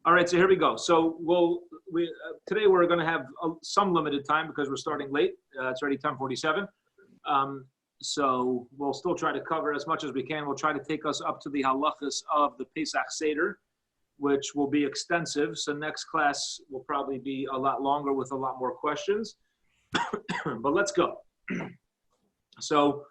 All right, so here we go. So today we're going to have some limited time because we're starting late. It's already 10:47. So we'll still try to cover as much as we can. We'll try to take us up to the halachos of the Pesach Seder, which will be extensive. So next class will probably be a lot longer with a lot more questions. But let's go. So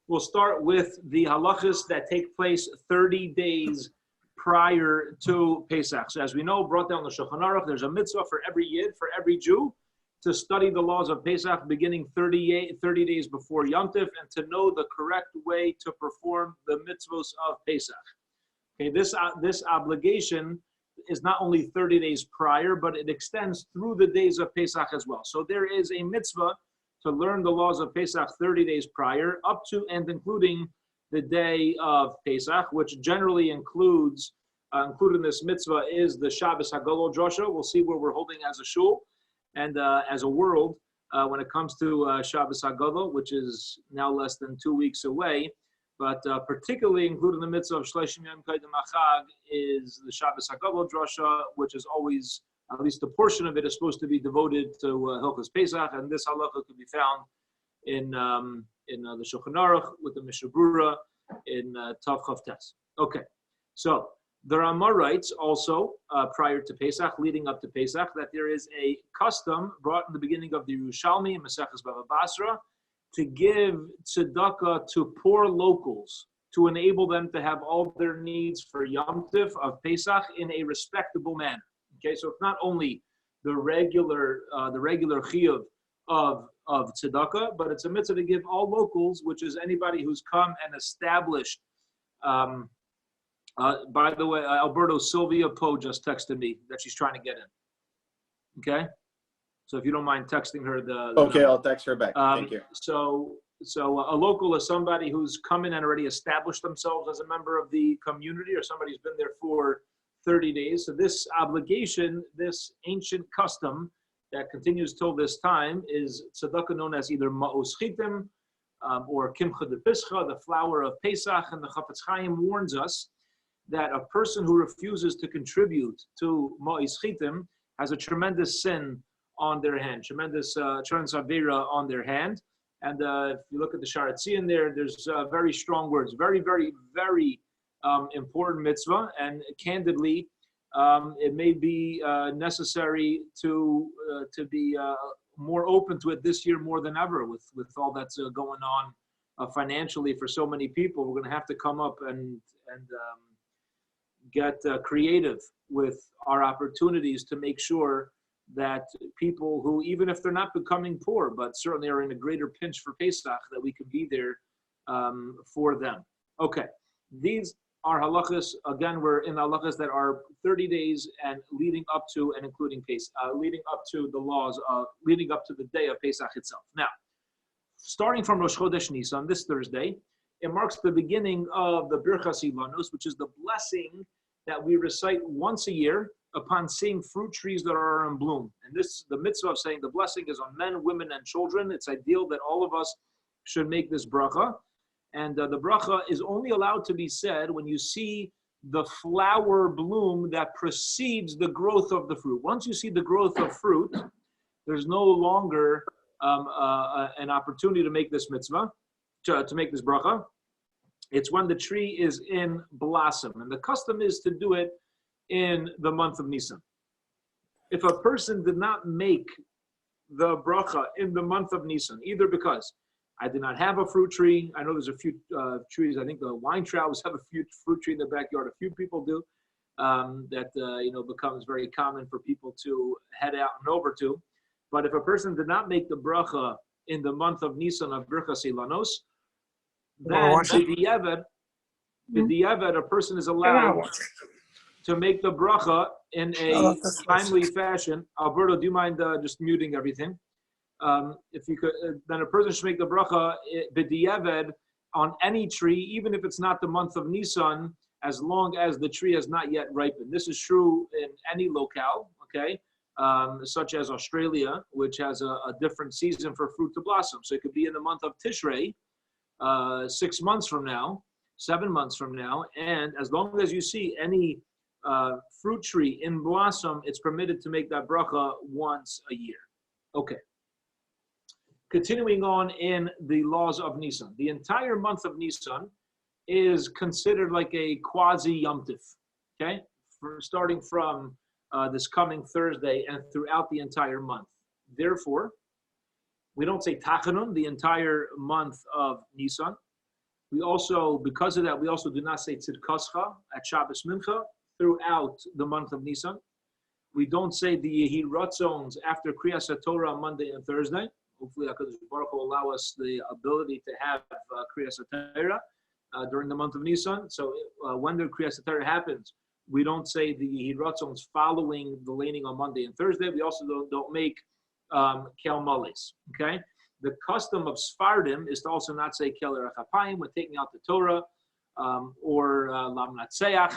we'll start with the halachos that take place 30 days prior to Pesach. So as we know, brought down the Shulchan Aruch, there's a mitzvah for every Yid, for every Jew, to study the laws of Pesach beginning 30 days before Yom Tov and to know the correct way to perform the mitzvos of Pesach. Okay, this obligation is not only 30 days prior, but it extends through the days of Pesach as well. So there is a mitzvah to learn the laws of Pesach 30 days prior, up to and including the day of Pesach, which generally includes, including this mitzvah, is the Shabbos HaGadol drasha. We'll see where we're holding as a shul and as a world when it comes to Shabbos HaGadol, which is now less than 2 weeks away. But particularly including the mitzvah of Shleishim Yom Kodem HaChag is the Shabbos HaGadol drasha, which is always, at least a portion of it is supposed to be devoted to Halachos Pesach, and this halacha could be found in the Shulchan Aruch with the Mishnah Brura in Tav Chav Tes. Okay, so the Rama writes also prior to Pesach, leading up to Pesach, that there is a custom brought in the beginning of the Yerushalmi, Maseches Bava Basra, to give tzedakah to poor locals to enable them to have all their needs for Yom Tov of Pesach in a respectable manner. Okay, so it's not only the regular chiyuv of tzedakah, but it's a mitzvah to give all locals, which is anybody who's come and established. By the way, Alberto Sylvia Poe just texted me that she's trying to get in. Okay, so if you don't mind texting her the okay, number. I'll text her back. Thank you. So a local is somebody who's come in and already established themselves as a member of the community, or somebody who's been there for 30 days. So this obligation, this ancient custom that continues till this time, is tzedakah known as either ma'os chitim or kimcha de pischa, the flour of Pesach. And the Chafetz Chaim warns us that a person who refuses to contribute to ma'os chitim has a tremendous sin on their hand, tremendous avera on their hand. And if you look at the Sharatzi in there's very strong words, very, very, very important mitzvah, and candidly, it may be necessary to be more open to it this year more than ever with all that's going on financially for so many people. We're going to have to come up and get creative with our opportunities to make sure that people who, even if they're not becoming poor, but certainly are in a greater pinch for Pesach, that we can be there for them. Okay, these are halachas. Again, we're in halachas that are 30 days and leading up to and including Pesach, leading up to the laws of, leading up to the day of Pesach itself. Now, starting from Rosh Chodesh Nisan, this Thursday, it marks the beginning of the Birchas Ilanos, which is the blessing that we recite once a year upon seeing fruit trees that are in bloom. And this, the mitzvah of saying the blessing is on men, women, and children. It's ideal that all of us should make this bracha. And the bracha is only allowed to be said when you see the flower bloom that precedes the growth of the fruit. Once you see the growth of fruit, there's no longer an opportunity to make this mitzvah, to make this bracha. It's when the tree is in blossom. And the custom is to do it in the month of Nisan. If a person did not make the bracha in the month of Nisan, either because I did not have a fruit tree. I know there's a few trees. I think the Weintraubs have a few fruit tree in the backyard. A few people do. That becomes very common for people to head out and over to. But if a person did not make the bracha in the month of Nisan of Birchas Ilanos, then b'diavad, a person is allowed to make the bracha in a timely fashion. Alberto, do you mind just muting everything? If you could, then a person should make the bracha b'diavad on any tree, even if it's not the month of Nisan, as long as the tree has not yet ripened. This is true in any locale, okay, such as Australia, which has a different season for fruit to blossom. So it could be in the month of Tishrei, 6 months from now, 7 months from now, and as long as you see any fruit tree in blossom, it's permitted to make that bracha once a year. Okay. Continuing on in the laws of Nisan. The entire month of Nisan is considered like a quasi Yom Tif, okay? Starting from this coming Thursday and throughout the entire month. Therefore, we don't say Tachanun the entire month of Nisan. We also, because of that, we also do not say Tzidkascha at Shabbos Mincha throughout the month of Nisan. We don't say the Yehi Ratzons after Kriyas HaTorah on Monday and Thursday. Hopefully, HaKadosh Baruch Hu will allow us the ability to have Kriyas HaTorah during the month of Nisan. So when the Kriyas HaTorah happens, we don't say the Yehi Ratzons following the laning on Monday and Thursday. We also don't make Kel Males, okay? The custom of Sfardim is to also not say Kel Erechapayim when taking out the Torah or Lam Natseach.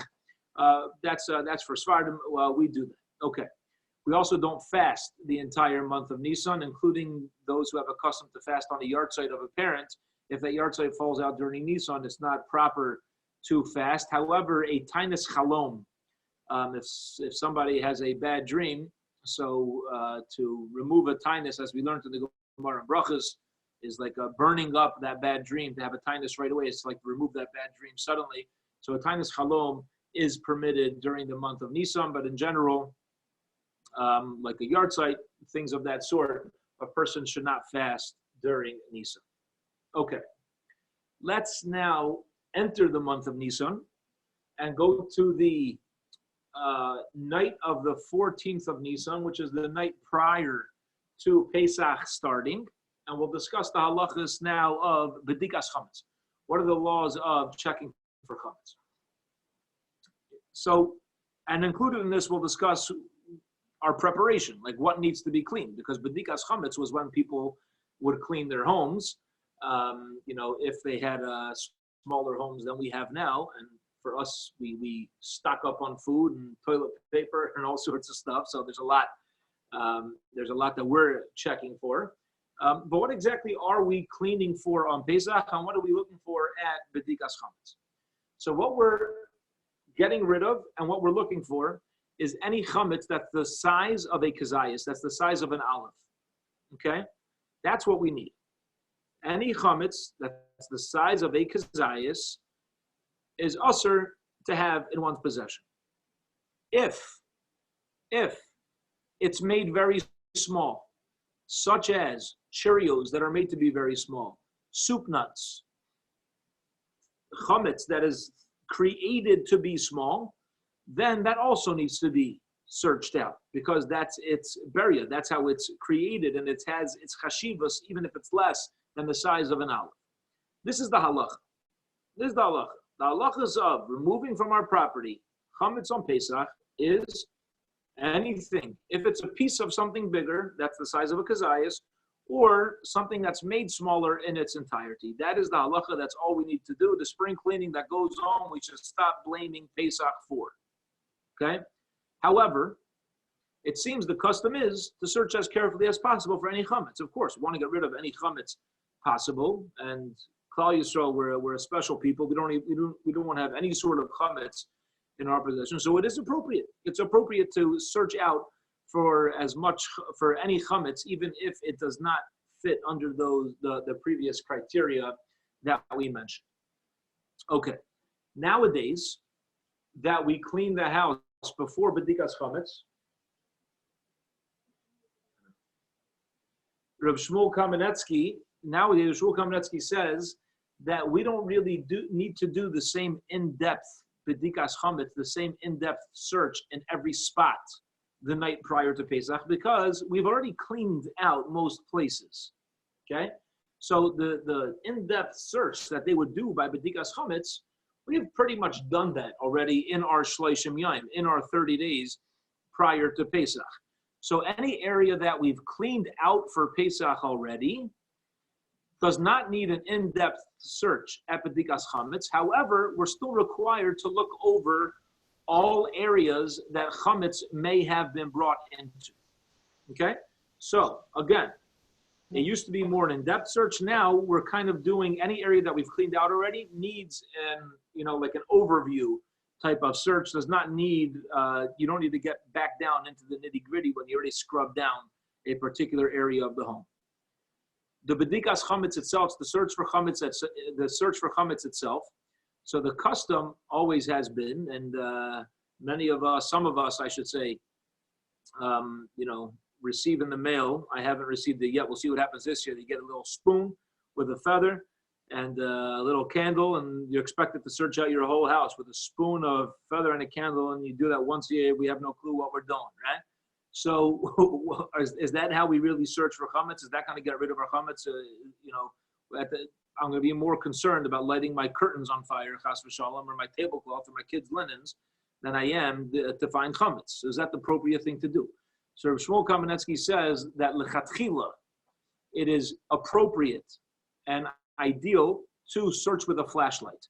That's for Sfardim. Well, we do that. Okay. We also don't fast the entire month of Nisan, including those who have a custom to fast on the yahrzeit of a parent. If that yahrzeit falls out during Nisan, it's not proper to fast. However, a tainus chalom, if somebody has a bad dream, so to remove a tainus, as we learned in the Gemara and Brachas, is like burning up that bad dream. To have a tainus right away, it's like to remove that bad dream suddenly. So a tainus chalom is permitted during the month of Nisan, but in general, like a yahrzeit, things of that sort, a person should not fast during Nisan. Okay, let's now enter the month of Nisan and go to the night of the 14th of Nisan, which is the night prior to Pesach starting, and we'll discuss the halachas now of Bedikas Chametz. What are the laws of checking for Chametz? So, and included in this, we'll discuss our preparation, like what needs to be cleaned, because Bedikas Chametz was when people would clean their homes, if they had smaller homes than we have now, and for us, we stock up on food and toilet paper and all sorts of stuff, so there's a lot that we're checking for. But what exactly are we cleaning for on Pesach, and what are we looking for at Bedikas Chametz? So what we're getting rid of and what we're looking for is any chametz that's the size of a kazayas, that's the size of an olive. Okay? That's what we need. Any chametz that's the size of a kazayas is usher to have in one's possession. If it's made very small, such as Cheerios that are made to be very small, soup nuts, chametz that is created to be small, then that also needs to be searched out, because that's its beria, that's how it's created, and it has its chashivas, even if it's less than the size of an olive. This is the halacha. This is the halacha. The halachas of removing from our property chametz on Pesach is anything. If it's a piece of something bigger, that's the size of a kazayas, or something that's made smaller in its entirety. That is the halacha. That's all we need to do. The spring cleaning that goes on, we should stop blaming Pesach for. Okay? However, it seems the custom is to search as carefully as possible for any chametz. Of course, we want to get rid of any chametz possible, and Klal Yisrael, we're a special people. We don't want to have any sort of chametz in our possession. So it is appropriate. It's appropriate to search out for any chametz, even if it does not fit under the previous criteria that we mentioned. Okay. Nowadays, that we clean the house before Bedikas Chametz, Rav Shmuel Kamenetsky says that we don't really need to do the same in-depth Bedikas Chametz, the same in-depth search in every spot the night prior to Pesach, because we've already cleaned out most places. Okay? So the in-depth search that they would do by Bedikas Chametz, we've pretty much done that already in our Shleishim Yom, in our 30 days prior to Pesach. So any area that we've cleaned out for Pesach already does not need an in-depth search at Bedikas Chametz. However, we're still required to look over all areas that chametz may have been brought into. Okay? So, again, it used to be more an in-depth search. Now we're kind of doing any area that we've cleaned out already needs like an overview type of search does not need, you don't need to get back down into the nitty gritty when you already scrubbed down a particular area of the home. The bedikas chametz itself, the search for chametz itself. So the custom always has been, and many of us, some of us, I should say, receive in the mail. I haven't received it yet. We'll see what happens this year. You get a little spoon with a feather and a little candle, and you're expected to search out your whole house with a spoon, of feather, and a candle, and you do that once a year. We have no clue what we're doing, right? So is that how we really search for chametz? Is that going to get rid of our chametz? I'm going to be more concerned about lighting my curtains on fire, chas v'shalom, or my tablecloth, or my kids' linens, than I am to find chametz. So is that the appropriate thing to do? So Rav Shmuel Kamenetsky says that lechatchila, it is appropriate and ideal to search with a flashlight,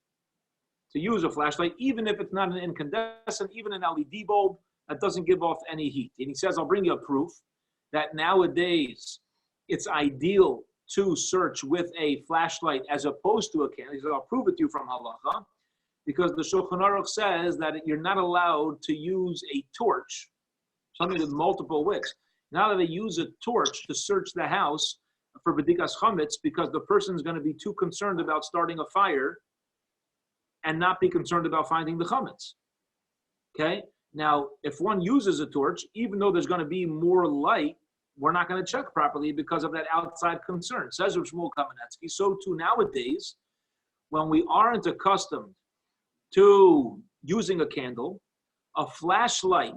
to use a flashlight, even if it's not an incandescent, even an LED bulb that doesn't give off any heat. And he says, I'll bring you a proof that nowadays it's ideal to search with a flashlight as opposed to a candle. He says, I'll prove it to you from halacha, because the Shulchan Aruch says that you're not allowed to use a torch, something with multiple wicks. Now that they use a torch to search the house for bedikas chametz, because the person's going to be too concerned about starting a fire and not be concerned about finding the chametz. Okay? Now, if one uses a torch, even though there's going to be more light, we're not going to check properly because of that outside concern. Says Rav Shmuel Kamenetsky. So too nowadays, when we aren't accustomed to using a candle, a flashlight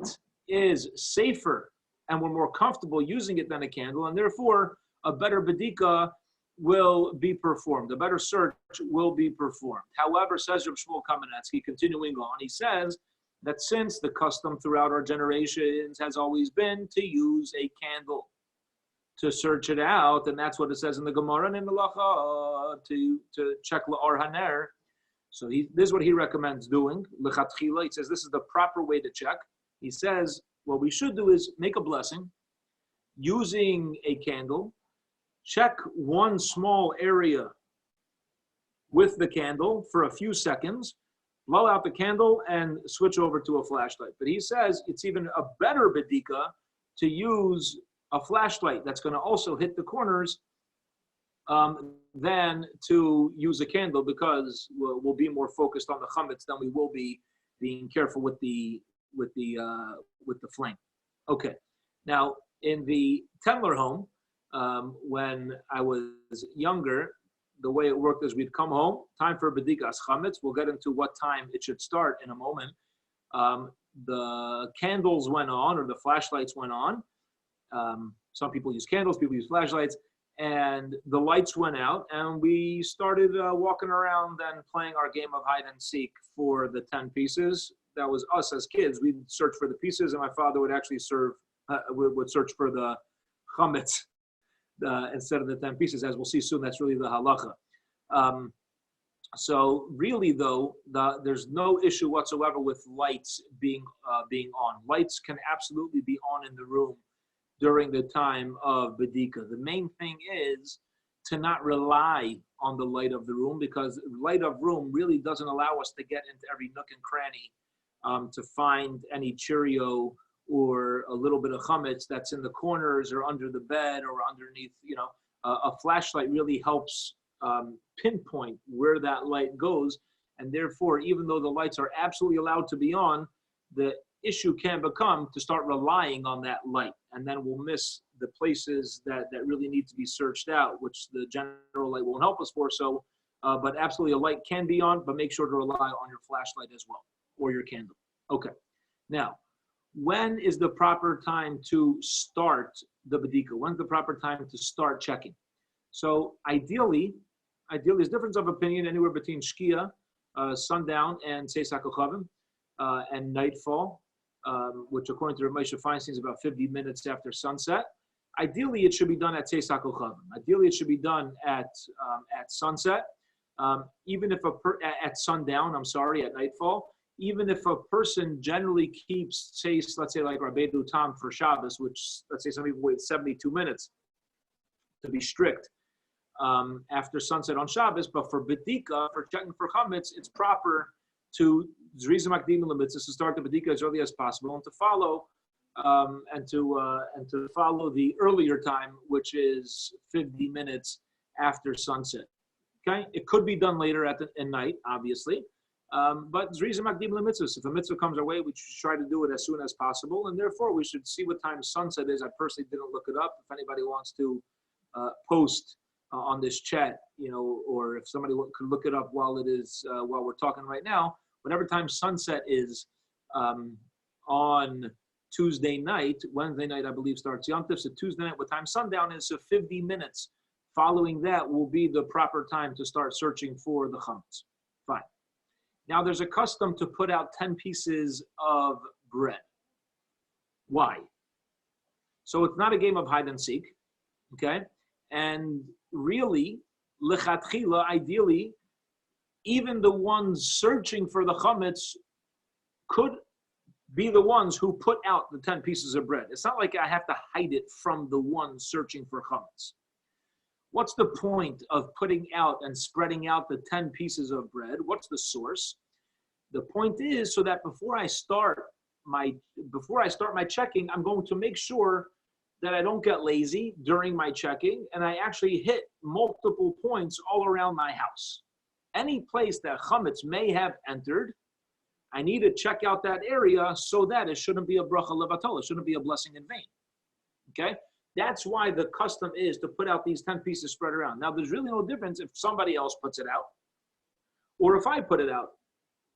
is safer and we're more comfortable using it than a candle, and therefore a better bedika will be performed. A better search will be performed. However, says Rav Shmuel Kamenetsky, continuing on, he says that since the custom throughout our generations has always been to use a candle to search it out, and that's what it says in the Gemara and in the Lacha, to check la'or haner. So this is what he recommends doing. Lechatchila, he says this is the proper way to check. He says what we should do is make a blessing using a candle, check one small area with the candle for a few seconds, blow out the candle, and switch over to a flashlight. But he says it's even a better bedika to use a flashlight that's going to also hit the corners than to use a candle, because we'll be more focused on the chametz than we will be being careful with the flame. Okay. Now, in the Tendler home, when I was younger, the way it worked is we'd come home, time for bedikas chametz. We'll get into what time it should start in a moment. The candles went on, or the flashlights went on. Some people use candles, people use flashlights, and the lights went out, and we started walking around and playing our game of hide and seek for the 10 pieces. That was us as kids. We'd search for the pieces, and my father would actually would search for the chametz instead of the 10 pieces. As we'll see soon, that's really the halacha. So really, though, there's no issue whatsoever with lights being on. Lights can absolutely be on in the room during the time of bedika. The main thing is to not rely on the light of the room, because light of room really doesn't allow us to get into every nook and cranny to find any Cheerio or a little bit of chametz that's in the corners or under the bed or underneath. A flashlight really helps pinpoint where that light goes, and therefore, even though the lights are absolutely allowed to be on, the issue can become to start relying on that light, and then we'll miss the places that really need to be searched out, which the general light won't help us for. So, but absolutely a light can be on, but make sure to rely on your flashlight as well, or your candle. Okay. Now, when is the proper time to start the bedika? When's the proper time to start checking? So ideally, there's difference of opinion anywhere between shkia, sundown, and Tzeis HaKochavim, and nightfall, which according to Rabbi Feinstein is about 50 minutes after sunset. Ideally, it should be done at Tzeis HaKochavim. Ideally, it should be done at sunset, even if at sundown. At nightfall. Even if a person generally keeps Tzeis, let's say like Rabbi Tam for Shabbos, which let's say some people wait 72 minutes to be strict after sunset on Shabbos, but for bedika, for checking for chametz, it's proper to Zriza Makdim Lemitzvah, to start the Badika as early as possible, and to follow and to follow the earlier time, which is 50 minutes after sunset. Okay, it could be done later at night, obviously, but Zriza Makdim Lemitzvah. If a mitzvah comes our way, we should try to do it as soon as possible, and therefore we should see what time sunset is. I personally didn't look it up. If anybody wants to post on this chat, or if somebody could look it up while we're talking right now, whatever time sunset is on Tuesday night, Wednesday night I believe starts Yom Tov, so Tuesday night, what time sundown is, so 50 minutes following that will be the proper time to start searching for the chametz. Fine. Now there's a custom to put out 10 pieces of bread. Why? So it's not a game of hide and seek, okay? And really, lechatchila, ideally, even the ones searching for the chametz could be the ones who put out the 10 pieces of bread. It's not like I have to hide it from the ones searching for chametz. What's the point of putting out and spreading out the 10 pieces of bread? What's the source? The point is so that before I start my checking, I'm going to make sure that I don't get lazy during my checking and I actually hit multiple points all around my house. Any place that chametz may have entered, I need to check out that area so that it shouldn't be a bracha levatol, it shouldn't be a blessing in vain. Okay? That's why the custom is to put out these 10 pieces spread around. Now, there's really no difference if somebody else puts it out or if I put it out.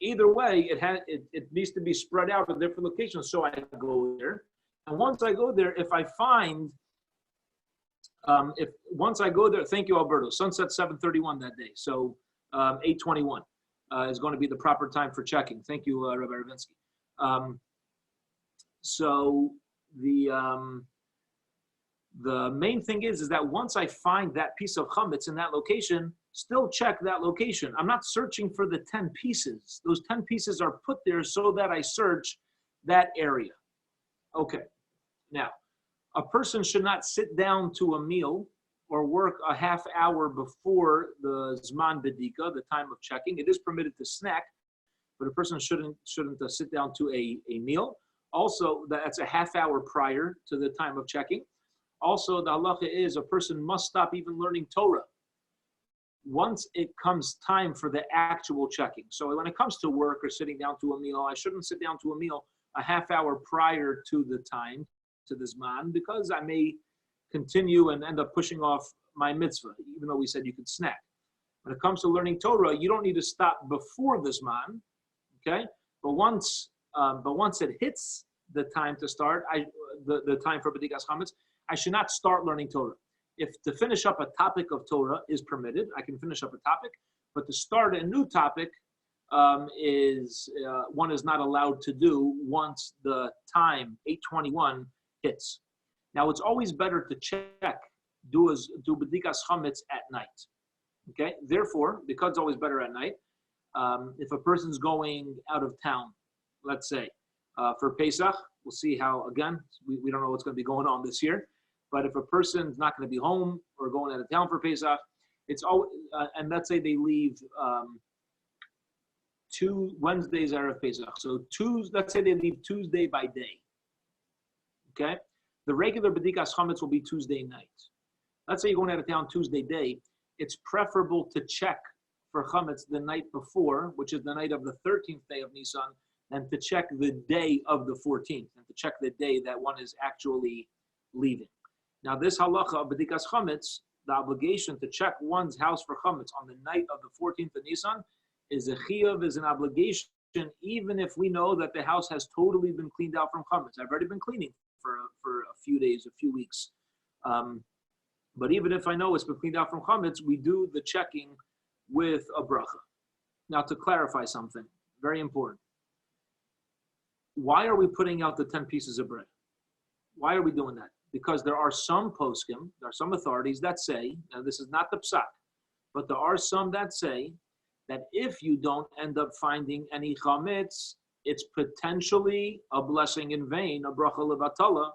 Either way, it needs to be spread out at different locations, so I go there. And once I go there, if I find, once I go there, thank you, Alberto, sunset 7:31 that day, so 8:21 is going to be the proper time for checking. Thank you, Rabbi Ravinsky. So the main thing is that once I find that piece of chametz in that location, still check that location. I'm not searching for the 10 pieces. Those 10 pieces are put there so that I search that area. Okay. Now, a person should not sit down to a meal or work a half hour before the Zman Bedika, the time of checking. It is permitted to snack, but a person shouldn't sit down to a meal. Also, that's a half hour prior to the time of checking. Also, the halacha is a person must stop even learning Torah once it comes time for the actual checking. So when it comes to work or sitting down to a meal, I shouldn't sit down to a meal a half hour prior to the time, to this man, because I may continue and end up pushing off my mitzvah, even though we said you could snack. When it comes to learning Torah, you don't need to stop before this man, okay? But once it hits the time to start, the time for B'dikas Chametz, I should not start learning Torah. If to finish up a topic of Torah is permitted, I can finish up a topic, but to start a new topic one is not allowed to do once the time, 8:21, hits. Now, it's always better to check, do B'dikas Chametz at night. Okay? Therefore, because it's always better at night, if a person's going out of town, let's say, for Pesach, we'll see how, again, we don't know what's going to be going on this year, but if a person's not going to be home or going out of town for Pesach, it's always, and let's say they leave 2 Wednesdays Erev Pesach. So let's say they leave Tuesday by day. Okay? The regular B'dikas Chametz will be Tuesday night. Let's say you're going out of town Tuesday day. It's preferable to check for Chametz the night before, which is the night of the 13th day of Nisan, and to check the day of the 14th, and to check the day that one is actually leaving. Now, this halacha of B'dikas Chametz, the obligation to check one's house for Chametz on the night of the 14th of Nisan, is a chiyuv, is an obligation, even if we know that the house has totally been cleaned out from Chametz. I've already been cleaning for a few days, a few weeks. But even if I know it's been cleaned out from Chametz, we do the checking with a bracha. Now, to clarify something, very important. Why are we putting out the 10 pieces of bread? Why are we doing that? Because there are some poskim, there are some authorities that say, now this is not the psak, but there are some that say that if you don't end up finding any chametz, it's potentially a blessing in vain, a bracha levatala.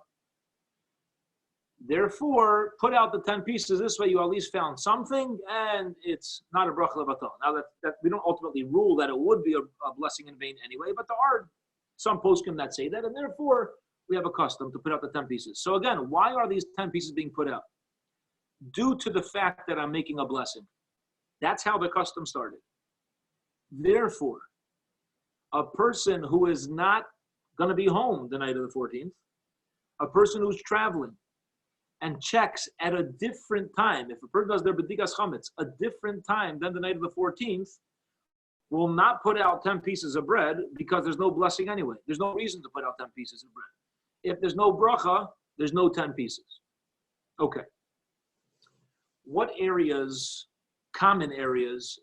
Therefore, put out the 10 pieces. This way you at least found something, and it's not a bracha levatal. Now that we don't ultimately rule that it would be a blessing in vain anyway, but there are some poskim that say that, and therefore we have a custom to put out the 10 pieces. So again, why are these 10 pieces being put out? Due to the fact that I'm making a blessing. That's how the custom started. Therefore, a person who is not going to be home the night of the 14th, a person who's traveling, and checks at a different time, if a person does their bedikas chametz a different time than the night of the 14th, will not put out 10 pieces of bread because there's no blessing anyway. There's no reason to put out 10 pieces of bread. If there's no bracha, there's no 10 pieces. Okay. What areas, common areas,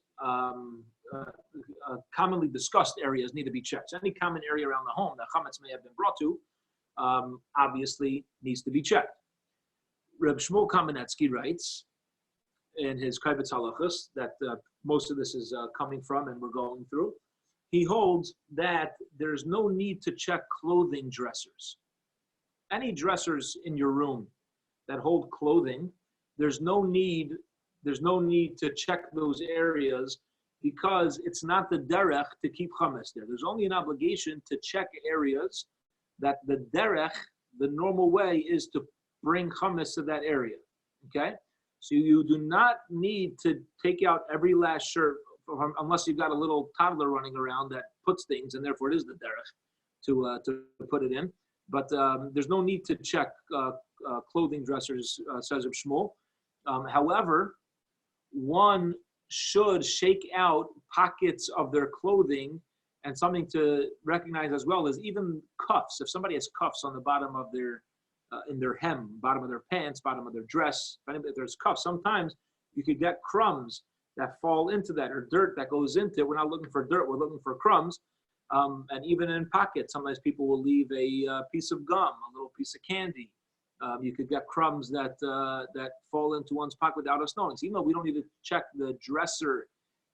commonly discussed areas need to be checked? So any common area around the home that chametz may have been brought to, obviously needs to be checked. Reb Shmuel Kamenetsky writes in his Kaivetz Halachos that most of this is coming from and we're going through. He holds that there's no need to check clothing dressers. Any dressers in your room that hold clothing, there's no need to check those areas because it's not the derech to keep chametz there. There's only an obligation to check areas that the derech, the normal way, is to bring chametz to that area, okay? So you do not need to take out every last shirt unless you've got a little toddler running around that puts things, and therefore it is the derech to put it in. But there's no need to check clothing dressers, says Reb Shmuel. However, one should shake out pockets of their clothing, and something to recognize as well is even cuffs. If somebody has cuffs on the bottom of their in their hem, bottom of their pants, bottom of their dress, if there's cuffs, sometimes you could get crumbs that fall into that, or dirt that goes into it. We're not looking for dirt, we're looking for crumbs. And even in pockets, sometimes people will leave a piece of gum, a little piece of candy. You could get crumbs that fall into one's pocket without us knowing. So even though we don't need to check the dresser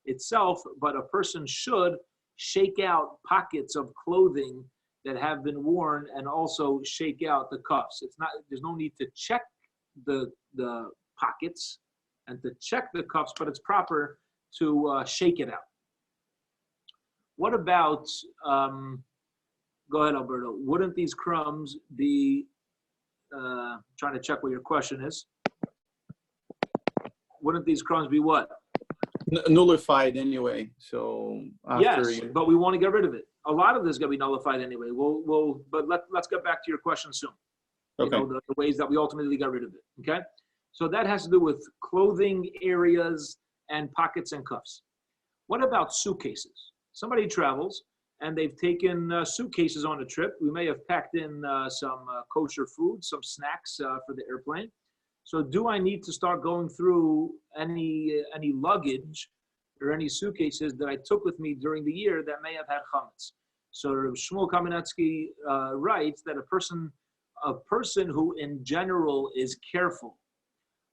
itself, but a person should shake out pockets of clothing that have been worn and also shake out the cuffs. There's no need to check the pockets and to check the cuffs, but it's proper to shake it out. What about, go ahead, Alberto, wouldn't these crumbs be, trying to check what your question is, wouldn't these crumbs be what? Nullified anyway, so after yes, but we want to get rid of it. A lot of this is going to be nullified anyway. But let's get back to your question soon. Okay. The ways that we ultimately got rid of it. Okay, so that has to do with clothing areas and pockets and cuffs. What about suitcases? Somebody travels and they've taken suitcases on a trip. We may have packed in some kosher food, some snacks for the airplane. So do I need to start going through any luggage or any suitcases that I took with me during the year that may have had chametz? So Rabbi Shmuel Kamenetsky writes that a person who in general is careful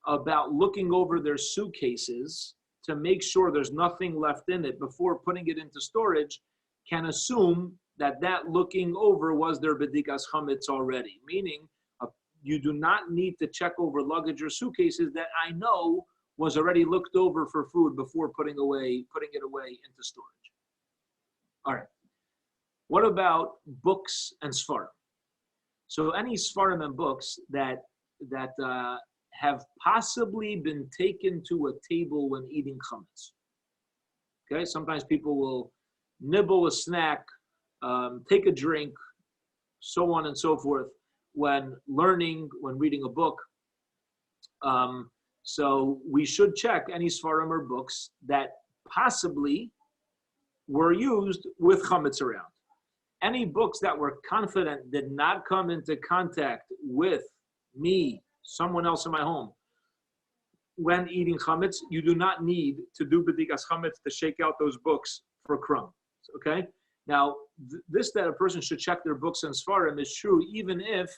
about looking over their suitcases to make sure there's nothing left in it before putting it into storage can assume that looking over was their bedikas chametz already, meaning you do not need to check over luggage or suitcases that I know was already looked over for food before putting it away into storage. All right. What about books and svarim? So any svarim and books that have possibly been taken to a table when eating chametz. Okay, sometimes people will nibble a snack, take a drink, so on and so forth, when reading a book. So we should check any svarim or books that possibly were used with chametz around. Any books that we're confident did not come into contact with me, someone else in my home, when eating chametz, you do not need to do bedikas chametz to shake out those books for crumbs. Okay? Now, this that a person should check their books and svarim is true, even if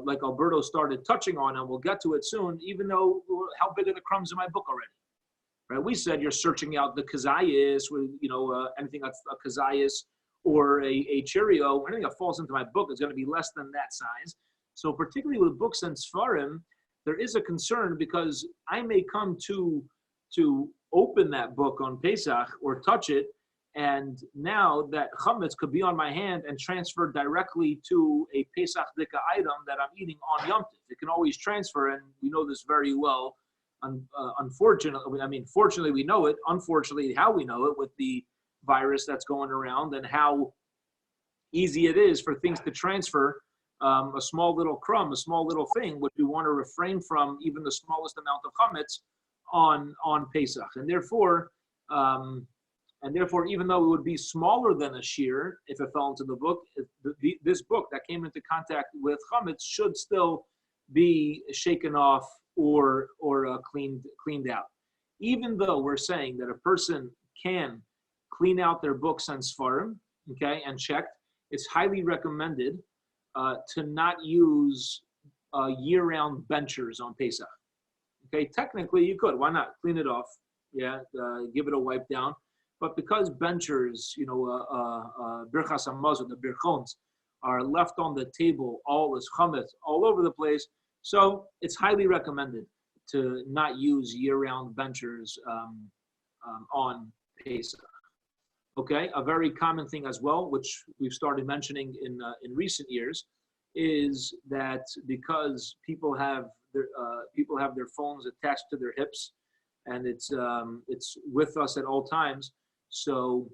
like Alberto started touching on, and we'll get to it soon, even though how big are the crumbs in my book already? Right? We said you're searching out the kazayas, anything that's a kazayas or a Cheerio, anything that falls into my book is going to be less than that size. So particularly with books and Sfarim, there is a concern because I may come to open that book on Pesach or touch it, and now that chametz could be on my hand and transfer directly to a Pesach Dika item that I'm eating on Yom Tov. It can always transfer, and we know this very well. Unfortunately, fortunately we know it. Unfortunately, how we know it with the virus that's going around and how easy it is for things to transfer. A small little crumb, a small little thing, which we want to refrain from even the smallest amount of chametz on Pesach, and therefore, even though it would be smaller than a shear if it fell into the book, this book that came into contact with chametz should still be shaken off or cleaned out. Even though we're saying that a person can clean out their books and Sfarim, okay, and checked, it's highly recommended to not use year-round benchers on Pesach. Okay, technically you could. Why not? Clean it off. Yeah, give it a wipe down. But because benchers, birchas hamazon, the birchons, are left on the table all as chametz all over the place, so it's highly recommended to not use year-round benchers on Pesach. Okay, a very common thing as well, which we've started mentioning in recent years, is that because people have their phones attached to their hips, and it's with us at all times. So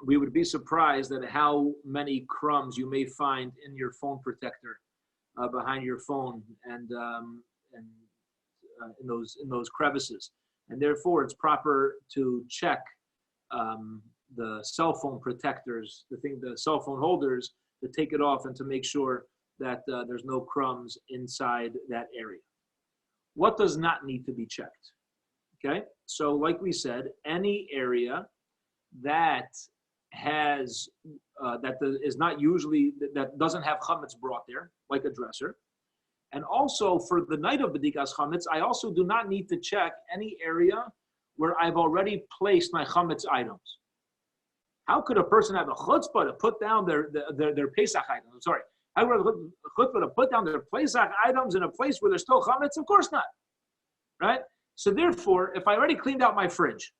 we would be surprised at how many crumbs you may find in your phone protector, behind your phone, and in those crevices. And therefore, it's proper to check the cell phone protectors, the cell phone holders, to take it off and to make sure that there's no crumbs inside that area. What does not need to be checked? Okay, so like we said, any area that has that doesn't have chametz brought there, like a dresser. And also for the night of bedikas chametz, I also do not need to check any area where I've already placed my chametz items. How could a person have a chutzpah to put down their Pesach items? I'm sorry. How could a chutzpah to put down their Pesach items in a place where there's still chametz? Of course not. Right? So therefore, if I already cleaned out my fridge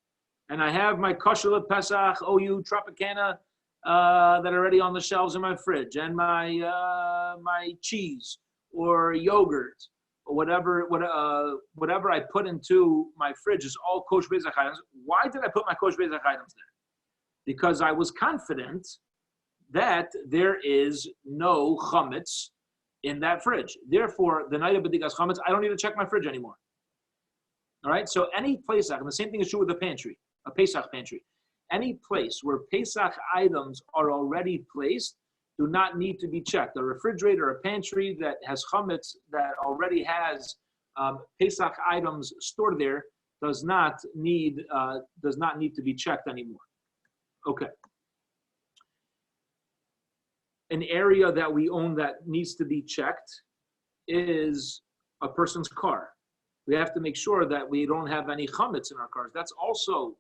and I have my Halachos of Pesach, OU, Tropicana that are already on the shelves in my fridge, and my cheese or yogurt or whatever I put into my fridge is all kosher Pesach items. Why did I put my kosher Pesach items there? Because I was confident that there is no chametz in that fridge. Therefore, the night of bedikas chametz, I don't need to check my fridge anymore. All right, so any Pesach, and the same thing is true with the pantry, a Pesach pantry. Any place where Pesach items are already placed do not need to be checked. A refrigerator, a pantry that has chametz, that already has Pesach items stored there, does not need to be checked anymore. Okay. An area that we own that needs to be checked is a person's car. We have to make sure that we don't have any chametz in our cars. That's also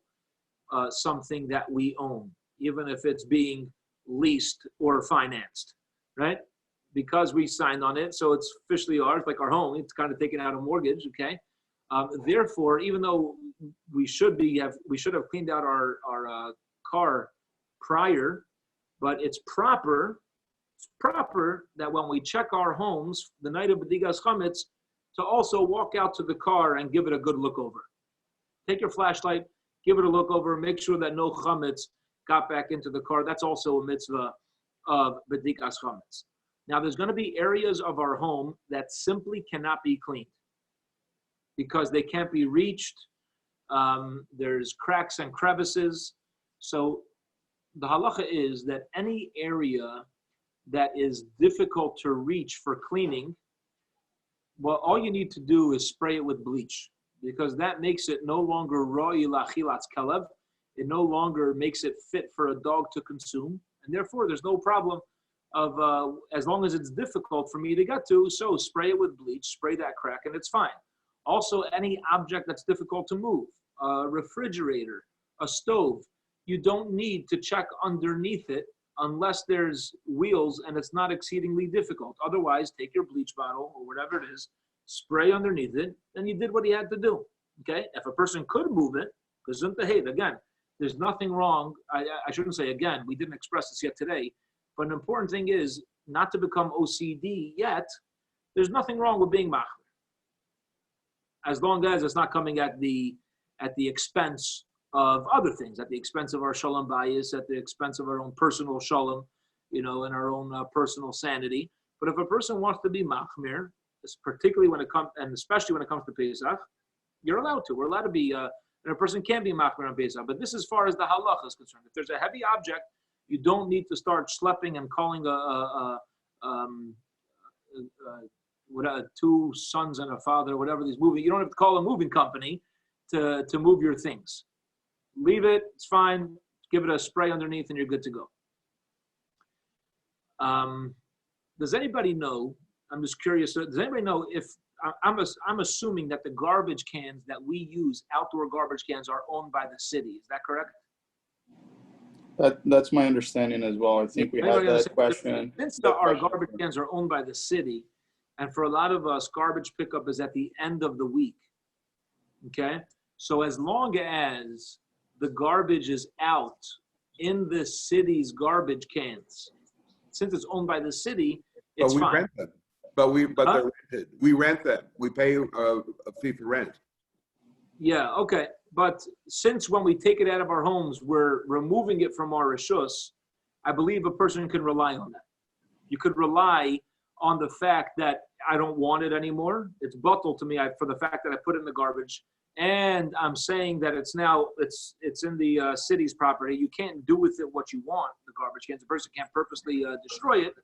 something that we own, even if it's being leased or financed, right? Because we signed on it, so it's officially ours, like our home. It's kind of taken out a mortgage, okay? Therefore, even though we should have cleaned out our car prior, but it's proper that when we check our homes the night of bedikas chametz, to also walk out to the car and give it a good look over. Take your flashlight, give it a look over, make sure that no chametz got back into the car. That's also a mitzvah of bedikas chametz. Now, there's going to be areas of our home that simply cannot be cleaned because they can't be reached. There's cracks and crevices. So the halacha is that any area that is difficult to reach for cleaning, well, all you need to do is spray it with bleach, because that makes it no longer roi lachilatz kalev. It no longer makes it fit for a dog to consume, and therefore there's no problem of as long as it's difficult for me to get to. So spray it with bleach, spray that crack, and it's fine. Also, any object that's difficult to move, a refrigerator, a stove, you don't need to check underneath it unless there's wheels and it's not exceedingly difficult. Otherwise, take your bleach bottle or whatever it is, spray underneath it, and you did what he had to do. Okay? If a person could move it, because again, there's nothing wrong. I shouldn't say again, we didn't express this yet today, but an important thing is not to become OCD yet. There's nothing wrong with being machmir, as long as it's not coming at the expense of other things, at the expense of our shalom bias, at the expense of our own personal shalom, and our own personal sanity. But if a person wants to be machmir, particularly when it comes, and especially when it comes to Pesach, you're allowed to. We're allowed to be, and a person can be machmir on Pesach. But this is as far as the halacha is concerned. If there's a heavy object, you don't need to start schlepping and calling two sons and a father, whatever these moving. You don't have to call a moving company to move your things. Leave it. It's fine. Give it a spray underneath, and you're good to go. Does anybody know? I'm just curious. Does anybody know if I'm assuming that the garbage cans that we use, outdoor garbage cans, are owned by the city? Is that correct? That's my understanding as well. I think we had that question. Since our garbage cans are owned by the city, and for a lot of us, garbage pickup is at the end of the week. Okay? So as long as the garbage is out in the city's garbage cans, since it's owned by the city, it's fine. Rent them. But they're rented. We rent them. We pay a fee for rent. Yeah, okay. But since when we take it out of our homes, we're removing it from our rishus, I believe a person can rely on that. You could rely on the fact that I don't want it anymore. It's bottled to me for the fact that I put it in the garbage. And I'm saying that it's in the city's property. You can't do with it what you want, the garbage cans. The person can't purposely destroy it.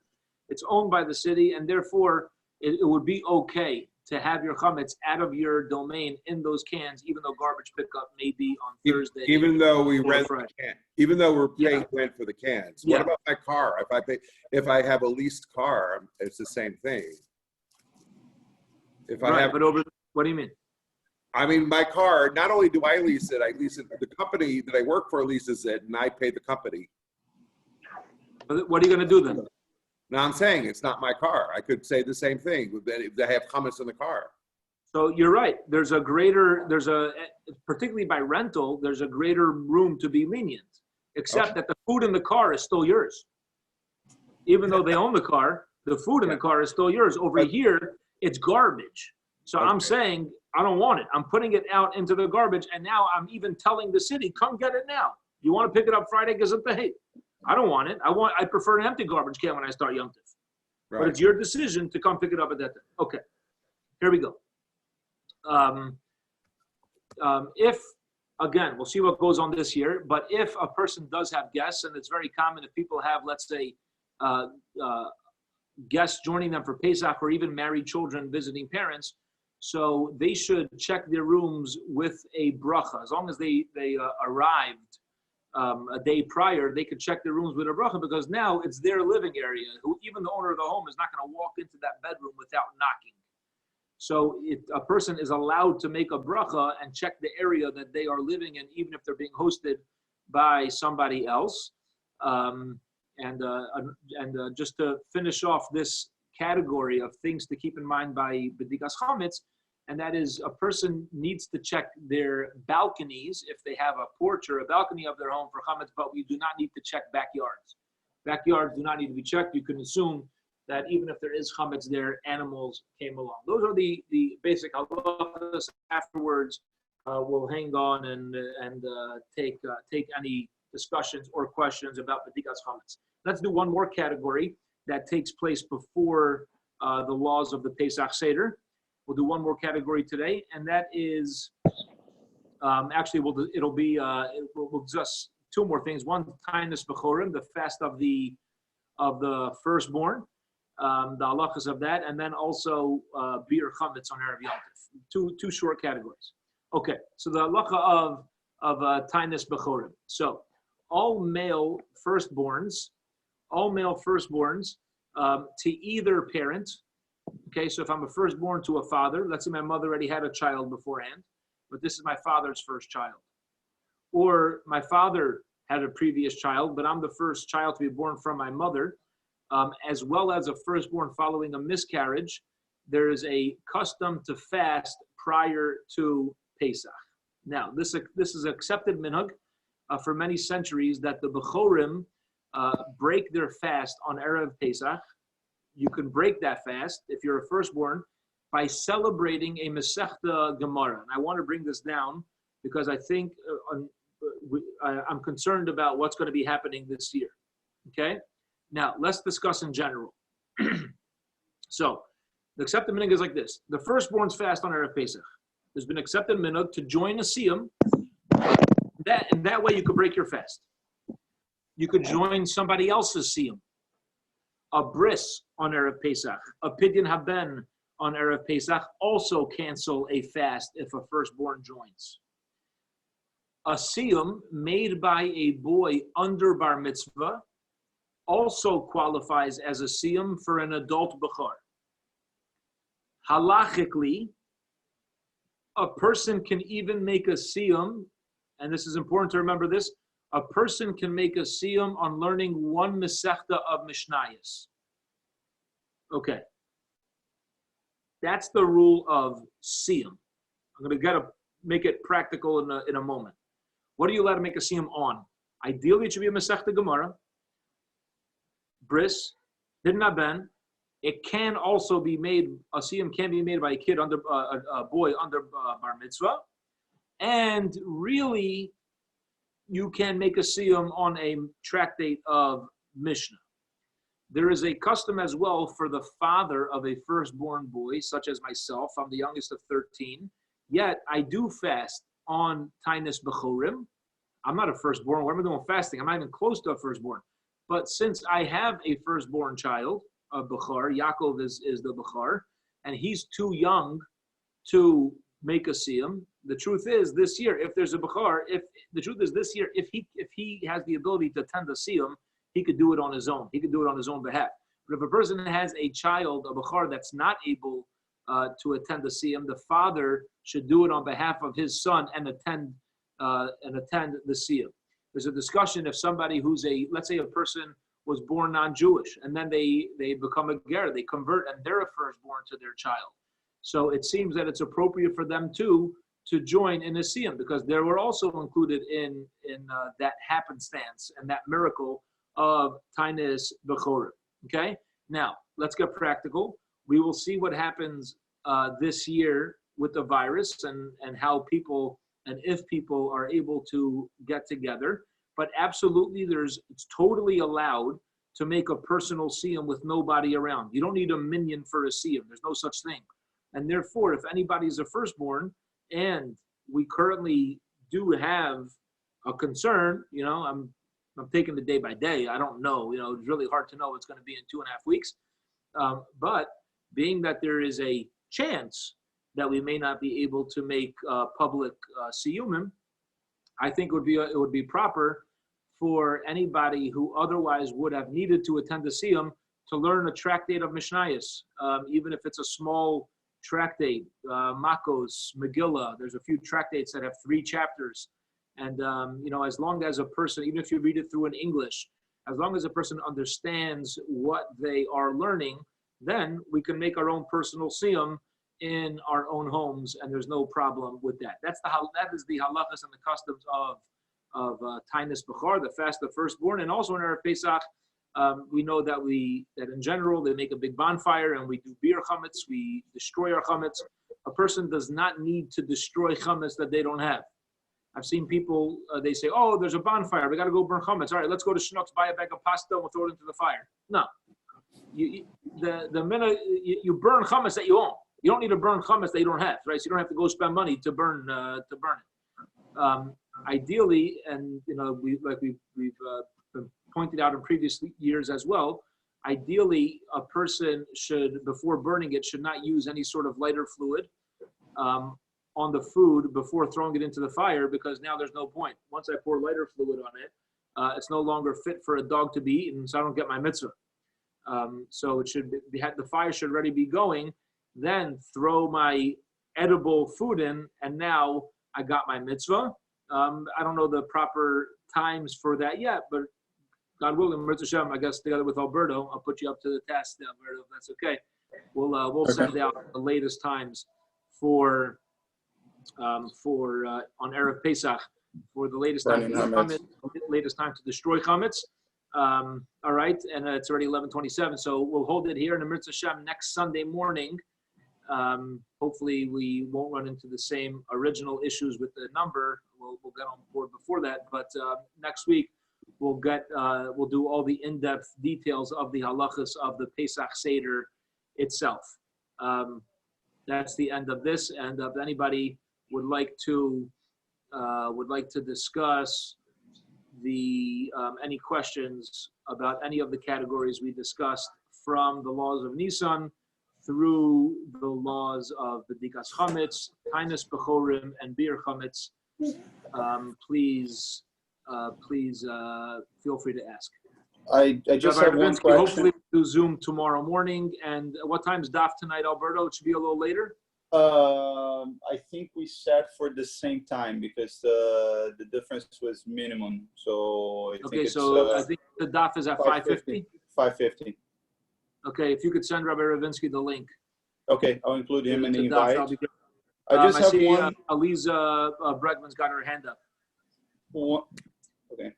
It's owned by the city, and therefore it would be okay to have your chametz out of your domain in those cans, even though garbage pickup may be on Thursday. Even though we rent the can, even though we're paying rent for the cans. What about my car? If I have a leased car, it's the same thing. What do you mean? I mean, my car, not only do I lease it, the company that I work for leases it, and I pay the company. What are you going to do then? Now I'm saying it's not my car. I could say the same thing if they have chametz in the car. So you're right. Particularly by rental, there's a greater room to be lenient, except that the food in the car is still yours. Even though they own the car, the food in the car is still yours. Over here, it's garbage. So I'm saying, I don't want it. I'm putting it out into the garbage, and now I'm even telling the city, come get it now. You want to pick it up Friday? Hey, I don't want it. I prefer an empty garbage can when I start Yom Tov. Right. But it's your decision to come pick it up at that time. Okay, here we go. If, again, we'll see what goes on this year, but if a person does have guests, and it's very common if people have, let's say, guests joining them for Pesach, or even married children visiting parents, so they should check their rooms with a bracha. As long as they arrived a day prior, they could check their rooms with a bracha, because now it's their living area. Even the owner of the home is not going to walk into that bedroom without knocking. So a person is allowed to make a bracha and check the area that they are living in, even if they're being hosted by somebody else. Just to finish off this category of things to keep in mind by B'dikas Chametz, and that is a person needs to check their balconies if they have a porch or a balcony of their home for Chametz, but we do not need to check backyards. Backyards do not need to be checked. You can assume that even if there is Chametz there, animals came along. Those are the basic halachos. Afterwards, we'll hang on and take any discussions or questions about B'dikas Chametz. Let's do one more category that takes place before the laws of the Pesach Seder. We'll do one more category today, and that is we'll just two more things. One, Tainus Bechorim, the fast of the firstborn, the halachos of that, and then also Bir Chametz on Erev Yom Tov. Two short categories. Okay, so the halacha of Tainus Bechorim. So all male firstborns to either parent. Okay, so if I'm a firstborn to a father, let's say my mother already had a child beforehand, but this is my father's first child. Or my father had a previous child, but I'm the first child to be born from my mother, as well as a firstborn following a miscarriage. There is a custom to fast prior to Pesach. Now, this is accepted minhag for many centuries that the Bechorim break their fast on Erev Pesach. You can break that fast if you're a firstborn by celebrating a Masechta Gemara. And I want to bring this down because I think I'm concerned about what's going to be happening this year. Okay? Now, let's discuss in general. So, the accepted minhag is like this. The firstborn's fast on Erev Pesach. There's been accepted minhag to join a siyum. That way you could break your fast. You could join somebody else's siyum. A bris on Erev Pesach, a pidyon haben on Erev Pesach also cancel a fast if a firstborn joins. A siyum made by a boy under bar mitzvah also qualifies as a siyum for an adult bechor. Halachically, a person can even make a siyum, and this is important to remember this, a person can make a siyum on learning one mesechta of Mishnayos. Okay. That's the rule of siyum. I'm going to make it practical in a moment. What are you allowed to make a siyum on? Ideally, it should be a mesechta Gemara, bris, hidden ben. It can also be made, a siyum can be made by a kid under, a boy under bar mitzvah. And really, you can make a siyum on a tractate of Mishnah. There is a custom as well for the father of a firstborn boy, such as myself. I'm the youngest of 13. Yet, I do fast on Tainis Bechorim. I'm not a firstborn. What am I doing fasting? I'm not even close to a firstborn. But since I have a firstborn child, a Bechar, Yaakov is the Bechar, and he's too young to make a siyum. The truth is, this year, if there's a Bechar, if he has the ability to attend the siyum, he could do it on his own. He could do it on his own behalf. But if a person has a child, a Bechar, that's not able to attend the siyum, the father should do it on behalf of his son and attend the siyum. There's a discussion if somebody let's say a person was born non-Jewish, and then they become a ger, they convert, and they're a firstborn to their child. So it seems that it's appropriate for them to join in a siyum, because they were also included in that happenstance and that miracle of Tainis Bechorim. Okay? Now, let's get practical. We will see what happens this year with the virus and how people, and if people are able to get together. But absolutely, it's totally allowed to make a personal siyum with nobody around. You don't need a minyan for a siyum. There's no such thing. And therefore, if anybody is a firstborn, and we currently do have a concern, I'm taking the day by day. I don't know. It's really hard to know what's going to be in 2.5 weeks. But being that there is a chance that we may not be able to make public siyumim, I think it would be proper for anybody who otherwise would have needed to attend the siyum to learn a tractate of Mishnayos, even if it's a small tractate, Makos, Megillah. There's a few tractates that have 3 chapters. And, as long as a person, even if you read it through in English, as long as a person understands what they are learning, then we can make our own personal siyum in our own homes, and there's no problem with that. That is the halachas and the customs of Tainis Bechar, the fast of firstborn, and also in Erev Pesach, we know that in general they make a big bonfire and we do beer chametz, we destroy our chametz. A person does not need to destroy chametz that they don't have. I've seen people, they say, oh, there's a bonfire, we got to go burn chametz. All right, let's go to Schnucks, buy a bag of pasta, and we'll throw it into the fire. No. The minute you burn chametz that you own. You don't need to burn chametz that you don't have, right? So you don't have to go spend money to burn it. Ideally, and we've been pointed out in previous years as well, ideally a person should, before burning it, should not use any sort of lighter fluid on the food before throwing it into the fire, because now there's no point. Once I pour lighter fluid on it, it's no longer fit for a dog to be eaten, so I don't get my mitzvah. So it should the fire should already be going. Then throw my edible food in, and now I got my mitzvah. I don't know the proper times for that yet, but God willing, Mirza Shem, I guess together with Alberto, I'll put you up to the task, Alberto, if that's okay. We'll send out the latest times for on Erev Pesach for the latest time to chametz, latest time to destroy chametz. All right, and it's already 11:27, so we'll hold it here in the Mirza Shem next Sunday morning. Hopefully we won't run into the same original issues with the number. We'll get on board before that, but next week we'll do all the in-depth details of the halachos of the Pesach Seder itself. That's the end of this, and if anybody would like to discuss any questions about any of the categories we discussed, from the laws of Nisan through the laws of the Dikas Chametz, Tainus Bechorim, and Bir Chametz, please feel free to ask. I just have one question. Hopefully we'll do Zoom tomorrow morning. And what time's DAF tonight, Alberto? It should be a little later. I think we set for the same time because the difference was minimum. So I think the DAF is at 5:50. 5:50. Okay, if you could send Rabbi Ravinsky the link. Okay, I'll include him in the invite. I just have one. Aliza Bregman's got her hand up. Okay.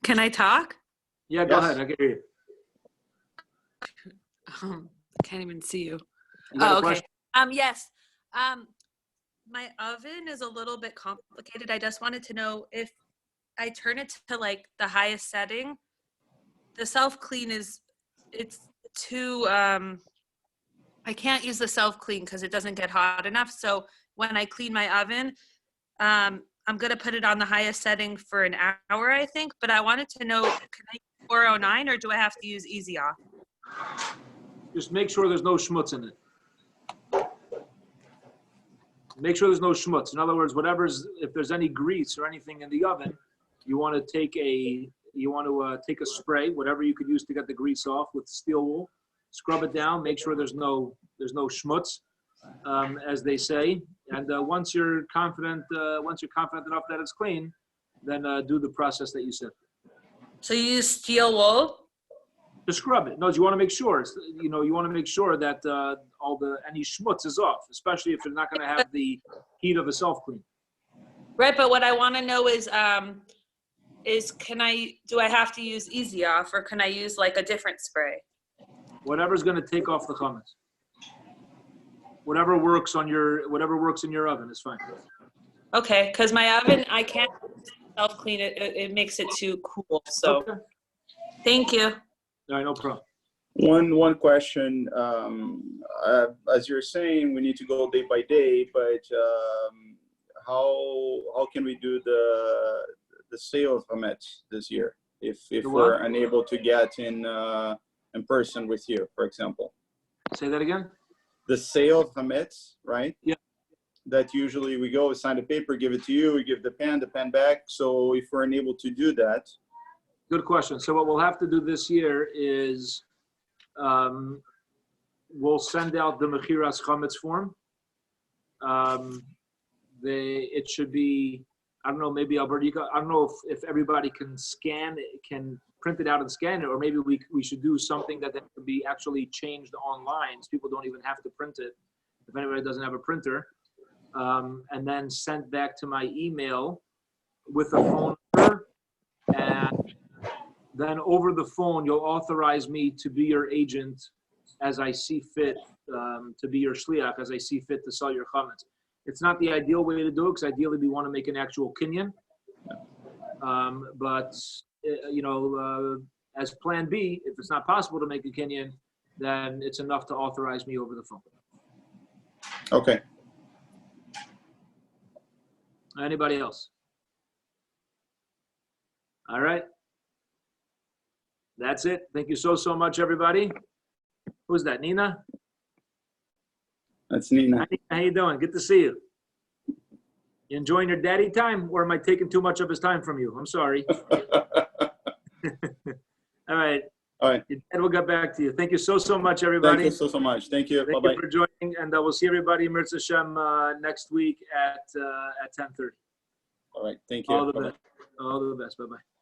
Can I talk? Yeah, go ahead. I can hear you. Can't even see you. Oh, okay. Yes. My oven is a little bit complicated. I just wanted to know if I turn it to like the highest setting, the self-clean it's too, I can't use the self-clean because it doesn't get hot enough. So when I clean my oven, I'm going to put it on the highest setting for an hour, I think. But I wanted to know, can I use 409 or do I have to use Easy Off? Just make sure there's no schmutz in it. Make sure there's no schmutz. In other words, if there's any grease or anything in the oven, you want to take a spray, whatever you could use to get the grease off with steel wool, scrub it down, make sure there's no schmutz, as they say. And once you're confident enough that it's clean, then do the process that you said. So you use steel wool? To scrub it. No, you want to make sure. You want to make sure that any schmutz is off, especially if you're not going to have the heat of a self clean. Right, but what I want to know is do I have to use Easy Off or can I use like a different spray? Whatever's going to take off the chametz. Whatever works in your oven is fine. Okay, because my oven, I can't self-clean it. It makes it too cool. So, okay. Thank you. All right, no problem. One question. As you're saying, we need to go day by day, but how can we do the sale of chametz this year if we're unable to get in person with you, for example? Say that again. The sale of chametz, right? Yeah. That usually we go sign the paper, give it to you, we give the pen back. So if we're unable to do that. Good question. So what we'll have to do this year is we'll send out the Mechiras Chametz form. It should be, I don't know, maybe Alberto, I don't know if everybody can print it out and scan it, or maybe we should do something that can be actually changed online so people don't even have to print it if anybody doesn't have a printer, and then sent back to my email with a phone number, and then over the phone you'll authorize me to be your agent as I see fit, to be your shliach as I see fit to sell your chametz. It's not the ideal way to do it because ideally we want to make an actual kinyan, but as plan B, if it's not possible to make a kinyan, then it's enough to authorize me over the phone. Okay. Anybody else? All right. That's it. Thank you so much, everybody. Who's that, Nina? That's Nina. How you doing? Good to see you. You enjoying your daddy time, or am I taking too much of his time from you? I'm sorry. All right. All right. And we'll get back to you. Thank you so much, everybody. Thank you so much. Thank you. Thank you for joining, and we'll see everybody, Mirza Shem, next week at 10:30. All right. Thank you. All the best. All the best. Bye-bye.